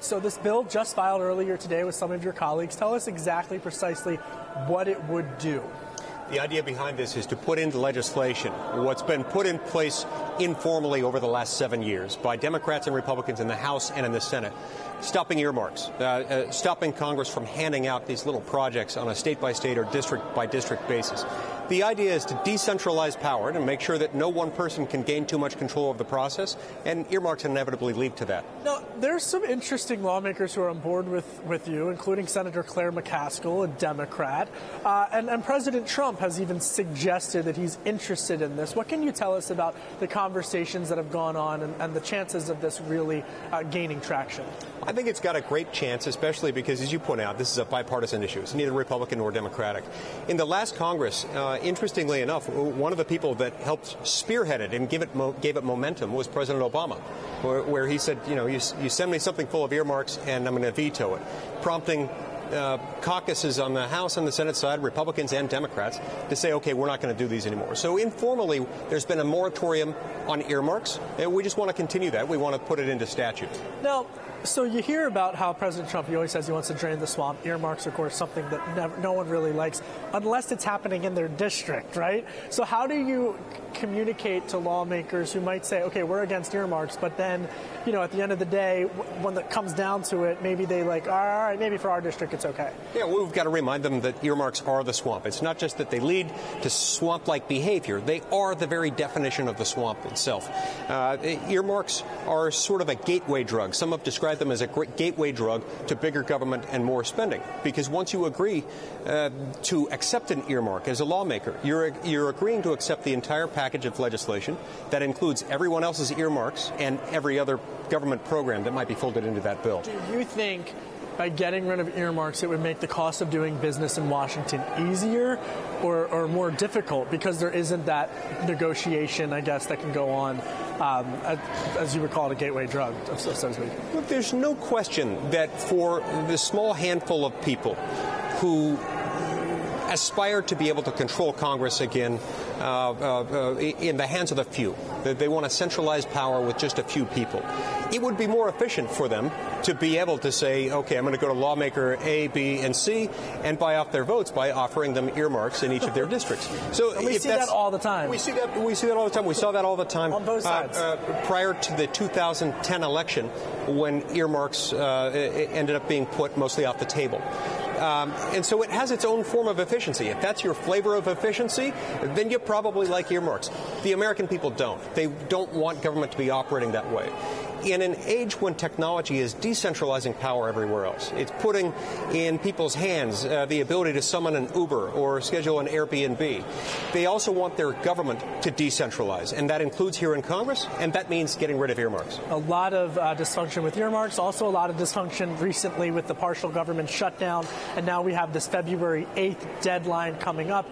So this bill just filed earlier today with some of your colleagues. Tell us exactly, precisely what it would do. The idea behind this is to put into legislation what's been put in place informally over the last 7 years by Democrats and Republicans in the House and in the Senate, stopping earmarks, stopping Congress from handing out these little projects on a state-by-state or district-by-district basis. The idea is to decentralize power and make sure that no one person can gain too much control of the process, and earmarks inevitably lead to that. Now, there's some interesting lawmakers who are on board with you, including Senator Claire McCaskill, a Democrat, and President Trump has even suggested that he's interested in this. What can you tell us about the conversations that have gone on and the chances of this really gaining traction? I think it's got a great chance, especially because, as you point out, this is a bipartisan issue. It's neither Republican nor Democratic. In the last Congress, interestingly enough, one of the people that helped spearhead it and gave it momentum was President Obama, where he said, you send me something full of earmarks and I'm going to veto it, prompting caucuses on the House and the Senate side, Republicans and Democrats, to say, okay, we're not going to do these anymore. So informally, there's been a moratorium on earmarks, and we just want to continue that. We want to put it into statute. Now, so you hear about how President Trump, he always says he wants to drain the swamp. Earmarks, of course, something that no one really likes, unless it's happening in their district, right? So how do you communicate to lawmakers who might say, okay, we're against earmarks, but then, at the end of the day, when it comes down to it, maybe they all right, maybe for our district it's okay. Yeah, we've got to remind them that earmarks are the swamp. It's not just that they lead to swamp-like behavior. They are the very definition of the swamp itself. Earmarks are sort of a gateway drug. Some have described them as a great gateway drug to bigger government and more spending. Because once you agree to accept an earmark as a lawmaker, you're agreeing to accept the entire package of legislation that includes everyone else's earmarks and every other government program that might be folded into that bill. Do you think by getting rid of earmarks, it would make the cost of doing business in Washington easier or more difficult because there isn't that negotiation, I guess, that can go on, as you would call it, a gateway drug, so to speak? Look, there's no question that for the small handful of people who aspire to be able to control Congress again in the hands of the few, that they want to centralize power with just a few people, it would be more efficient for them to be able to say, okay, I'm going to go to lawmaker A, B, and C and buy off their votes by offering them earmarks in each of their districts. So we see that all the time. We see that all the time. We saw that all the time on both sides. Prior to the 2010 election, when earmarks ended up being put mostly off the table. And so it has its own form of efficiency. If that's your flavor of efficiency, then you probably like earmarks. The American people don't. They don't want government to be operating that way. In an age when technology is decentralizing power everywhere else, it's putting in people's hands the ability to summon an Uber or schedule an Airbnb. They also want their government to decentralize, and that includes here in Congress, and that means getting rid of earmarks. A lot of dysfunction with earmarks, also a lot of dysfunction recently with the partial government shutdown, and now we have this February 8th deadline coming up.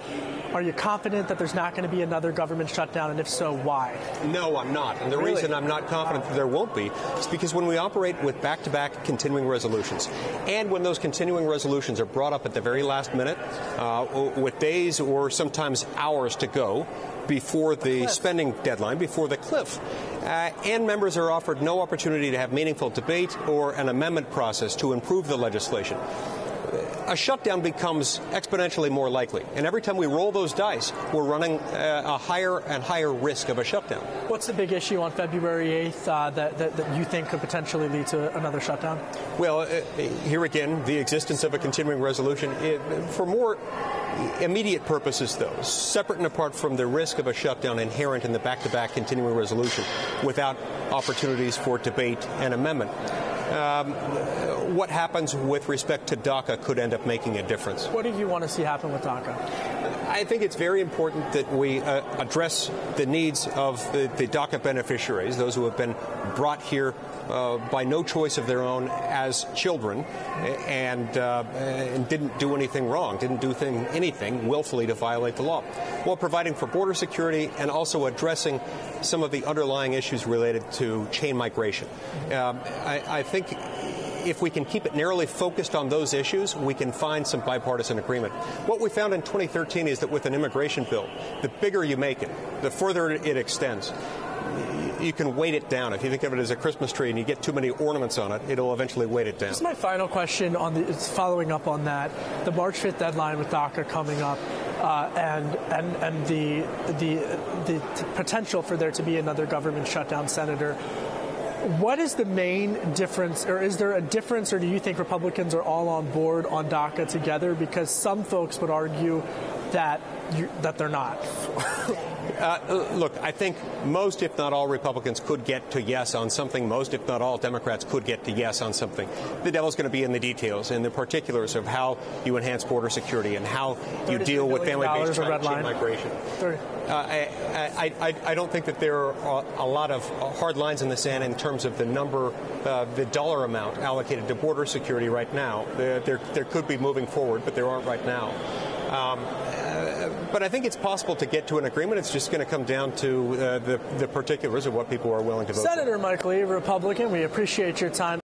Are you confident that there's not going to be another government shutdown, and if so, why? No, I'm not. And the reason I'm not confident that there won't be is because when we operate with back-to-back continuing resolutions, and when those continuing resolutions are brought up at the very last minute, with days or sometimes hours to go before the spending deadline, before the cliff, and members are offered no opportunity to have meaningful debate or an amendment process to improve the legislation, a shutdown becomes exponentially more likely. And every time we roll those dice, we're running a higher and higher risk of a shutdown. What's the big issue on February 8th that you think could potentially lead to another shutdown? Well, here again, the existence of a continuing resolution. For more immediate purposes, though, separate and apart from the risk of a shutdown inherent in the back-to-back continuing resolution without opportunities for debate and amendment, what happens with respect to DACA could end up making a difference. What do you want to see happen with DACA? I think it's very important that we address the needs of the DACA beneficiaries, those who have been brought here by no choice of their own as children and didn't do anything wrong, didn't do anything willfully to violate the law, while providing for border security and also addressing some of the underlying issues related to chain migration. I think if we can keep it narrowly focused on those issues, we can find some bipartisan agreement. What we found in 2013 is that with an immigration bill, the bigger you make it, the further it extends. you can weight it down. If you think of it as a Christmas tree and you get too many ornaments on it, it'll eventually weight it down. This is my final question is following up on that. The March 5th deadline with DACA coming up, and the potential for there to be another government shutdown, Senator. What is the main difference, or is there a difference, or do you think Republicans are all on board on DACA together? Because some folks would argue that they're not. Look, I think most, if not all, Republicans could get to yes on something. Most, if not all, Democrats could get to yes on something. The devil's going to be in the details, in the particulars of how you enhance border security and how you deal with family-based climate change migration. I don't think that there are a lot of hard lines in the sand in terms of the number, the dollar amount allocated to border security right now. There could be moving forward, but there aren't right now. But I think it's possible to get to an agreement. It's just going to come down to the particulars of what people are willing to vote for. Senator Mike Lee, Republican, we appreciate your time.